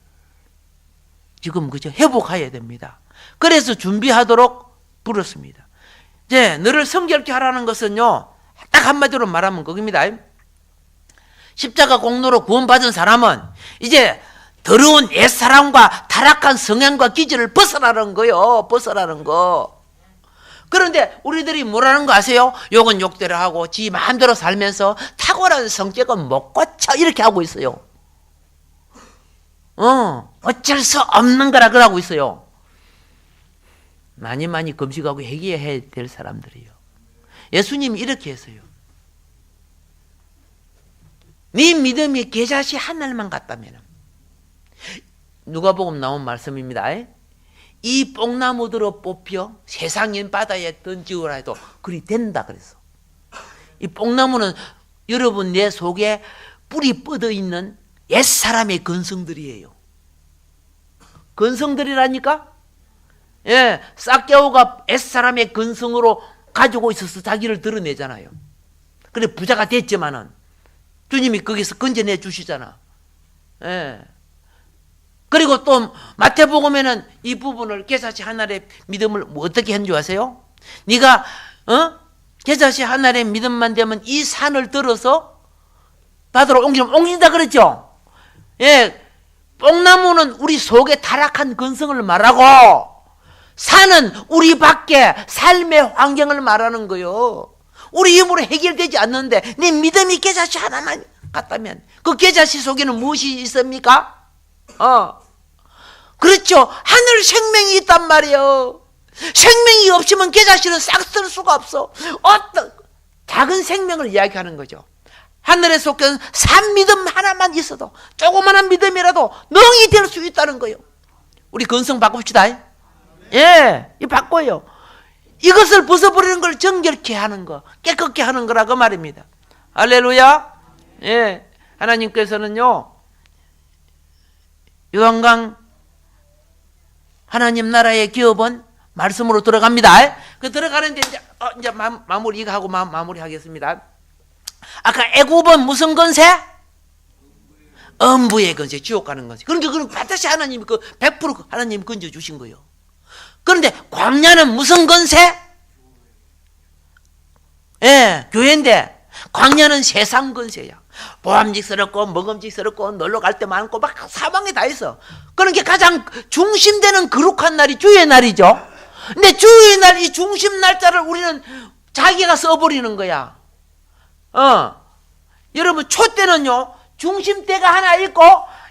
지금 그저 회복해야 됩니다. 그래서 준비하도록 부르습니다. 이제 너를 성결케 하라는 것은요, 딱 한마디로 말하면 그겁니다. 십자가 공로로 구원받은 사람은 이제 더러운 옛사람과 타락한 성향과 기질을 벗어나는 거요. 벗어나는 거. 그런데 우리들이 뭐라는 거 아세요? 욕은 욕대로 하고 지 마음대로 살면서 탁월한 성격은 못 고쳐 이렇게 하고 있어요. 어쩔 수 없는 거라 그러고 있어요. 많이 금식하고 회개해야 될 사람들이에요. 예수님이 이렇게 했어요. 네 믿음이 겨자씨 하늘만 같다면, 누가복음 나온 말씀입니다. 이 뽕나무들로 뽑혀 세상인 바다에 던지우라 해도 그리 된다 그랬어. 이 뽕나무는 여러분 내 속에 뿌리 뻗어 있는 옛사람의 근성들이에요. 근성들이라니까? 예, 撒개오가 옛사람의 근성으로 가지고 있어서 자기를 드러내잖아요. 그래 부자가 됐지만은 주님이 거기서 건져내 주시잖아. 예. 그리고 또 마태복음에는 이 부분을 겨자씨 하나의 믿음을 어떻게 한 줄 아세요? 네가 겨자씨 하나의 믿음만 되면 이 산을 들어서 바다로 옮긴다 그랬죠? 예, 뽕나무는 우리 속에 타락한 근성을 말하고 산은 우리 밖에 삶의 환경을 말하는 거요. 우리 힘으로 해결되지 않는데 네 믿음이 겨자씨 하나만 같다면 그 겨자씨 속에는 무엇이 있습니까? 그렇죠. 하늘 생명이 있단 말이에요. 생명이 없으면 겨자씨는 싹 쓸 수가 없어. 어떤 작은 생명을 이야기하는 거죠. 하늘에 속한 산 믿음 하나만 있어도 조그마한 믿음이라도 능히 될 수 있다는 거예요. 우리 근성 바꿉시다. 예, 이 바꿔요. 이것을 벗어버리는 걸 정결케 하는 거, 깨끗게 하는 거라고 말입니다. 할렐루야. 예, 하나님께서는요, 요한강 하나님 나라의 기업은 말씀으로 들어갑니다. 그 들어가는데 이제 마무리 이거 하고 마무리하겠습니다. 아까 애굽은 무슨 건세? 음부의 건세, 지옥 가는 건세. 그러니까 그럼 반드시 하나님이 100% 하나님 건져 주신 거예요. 그런데 광야는 무슨 건세? 예, 교회인데 광야는 세상 건세야. 보암직스럽고 먹음직스럽고 놀러 갈 때 많고 막 사방에 다 있어. 그러니까 가장 중심되는 거룩한 날이 주의 날이죠. 근데 주의 날 이 중심 날짜를 우리는 자기가 써버리는 거야. 여러분 초 때는요 중심대가 하나 있고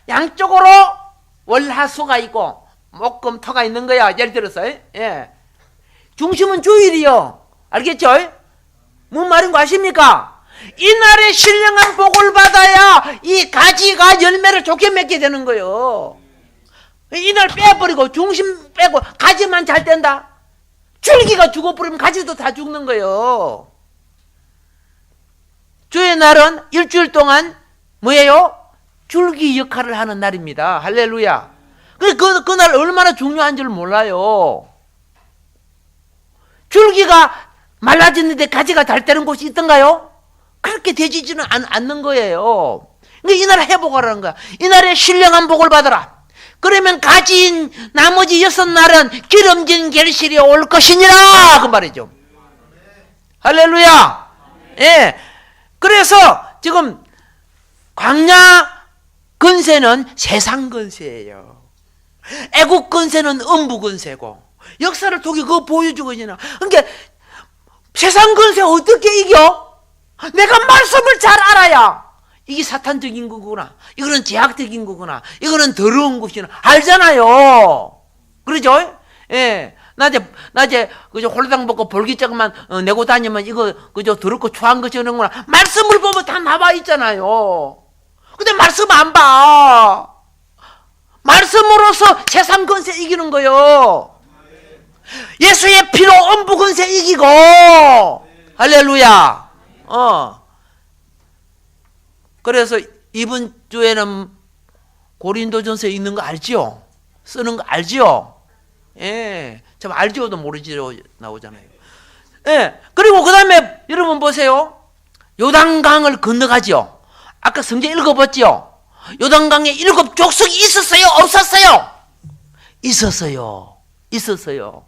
양쪽으로 월화수가 있고 목금토가 있는 거야. 예를 들어서 예. 중심은 주일이요. 알겠죠? 뭔 말인 거 아십니까? 이날에 신령한 복을 받아야 이 가지가 열매를 좋게 맺게 되는 거예요. 이날 빼버리고 중심 빼고 가지만 잘 된다. 줄기가 죽어버리면 가지도 다 죽는 거예요. 주의 날은 일주일 뭐예요? 줄기 역할을 하는 날입니다. 할렐루야. 그날 얼마나 중요한 줄 몰라요. 줄기가 말라졌는데 가지가 달 때는 곳이 있던가요? 그렇게 되지는 않는 거예요. 그러니까 이날 회복하라는 거야. 이날에 신령한 복을 받아라. 그러면 가진 나머지 6날은 기름진 결실이 올 것이니라 그 말이죠. 할렐루야. 예. 그래서 지금 광야 근세는 세상 근세예요. 애국 근세는 음부 근세고, 역사를 통해 그거 보여주고 있잖아. 그러니까 세상 근세 어떻게 이겨? 내가 말씀을 잘 알아야 이게 사탄적인 거구나, 이거는 제약적인 거구나, 이거는 더러운 것이구나 알잖아요. 그러죠? 예. 낮에 그저 홀당 먹고 볼기장만 내고 다니면 이거 그저 더럽고 추한 것이 그런구나. 말씀을 보면 다 나와 있잖아요. 근데 말씀 안 봐. 말씀으로서 세상 권세 이기는 거요. 예수의 피로 음부 권세 이기고. 할렐루야. 그래서 이번 주에는 고린도전서에 있는 거 알지요? 쓰는 거 알지요? 예. 참 알지요도 모르지요 나오잖아요. 예. 그리고 그 다음에 여러분 보세요. 요단강을 건너가죠. 아까 성경 읽어봤죠? 요단강에 7 족속이 있었어요? 없었어요? 있었어요.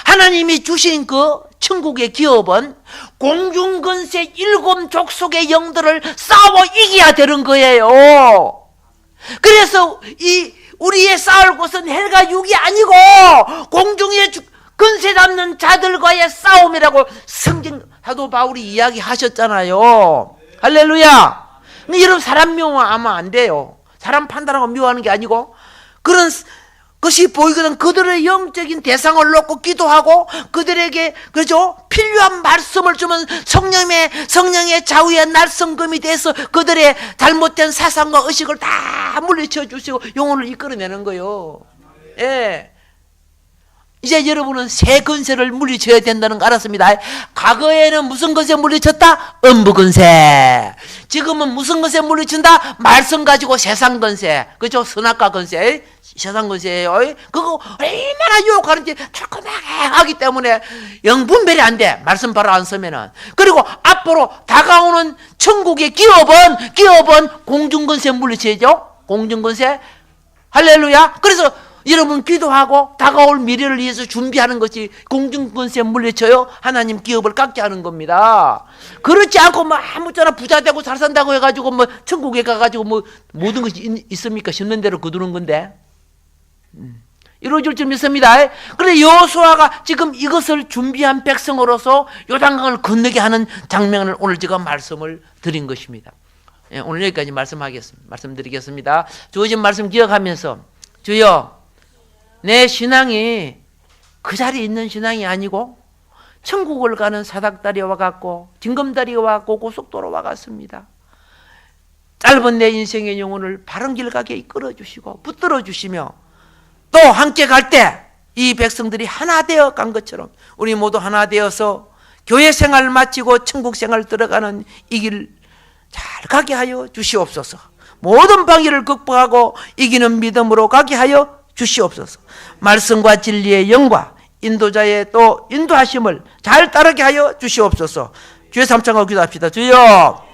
하나님이 주신 그 천국의 기업은 공중건세 7 족속의 영들을 싸워 이겨야 되는 거예요. 그래서 우리의 싸울 곳은 헬과 육이 아니고 공중에 건세 잡는 자들과의 싸움이라고 성경 사도 바울이 이야기하셨잖아요. 할렐루야. 근데 여러분 사람 미워하면 안 돼요. 사람 판단하고 미워하는 게 아니고 그런 것이 보이거든. 그들의 영적인 대상을 놓고 기도하고 그들에게 그죠? 필요한 말씀을 주면 성령의 좌우에 날성금이 돼서 그들의 잘못된 사상과 의식을 다 물리쳐 주시고 영혼을 이끌어내는 거예요. 예. 이제 여러분은 새 건세를 물리쳐야 된다는 거 알았습니다. 과거에는 무슨 건세 물리쳤다? 음부 건세. 지금은 무슨 건세 물리친다? 말씀 가지고 세상 건세. 그죠? 선악과 건세. 세상 건세예요. 그거 얼마나 유혹하는지 철커나게 하기 때문에 영분별이 안 돼. 말씀 바로 안 쓰면은. 그리고 앞으로 다가오는 천국의 기업은 공중건세 물리쳐야죠. 공중건세. 할렐루야. 그래서 여러분 기도하고 다가올 미래를 위해서 준비하는 것이 공중권세에 물리쳐요. 하나님 기업을 깎게 하는 겁니다. 그렇지 않고 뭐 아무쪼나 부자 되고 잘 산다고 해가지고 뭐 천국에 가가지고 뭐 모든 것이 있습니까? 심는 대로 거두는 건데 이루어질 줄 믿습니다. 그런데 여호수아가 지금 이것을 준비한 백성으로서 요단강을 건너게 하는 장면을 오늘 제가 말씀을 드린 것입니다. 예, 오늘 여기까지 말씀드리겠습니다. 주어진 말씀 기억하면서 주여 내 신앙이 그 자리에 있는 신앙이 아니고 천국을 가는 사닥다리와 같고 징검다리와 같고 고속도로와 같습니다. 짧은 내 인생의 영혼을 바른 길 가게 이끌어 주시고 붙들어 주시며 또 함께 갈 때 이 백성들이 하나 되어 간 것처럼 우리 모두 하나 되어서 교회 생활을 마치고 천국 생활 들어가는 이 길 잘 가게 하여 주시옵소서. 모든 방해를 극복하고 이기는 믿음으로 가게 하여 주시옵소서. 말씀과 진리의 영과 인도자의 또 인도하심을 잘 따르게 하여 주시옵소서. 주의 삼창하고 기도합시다. 주여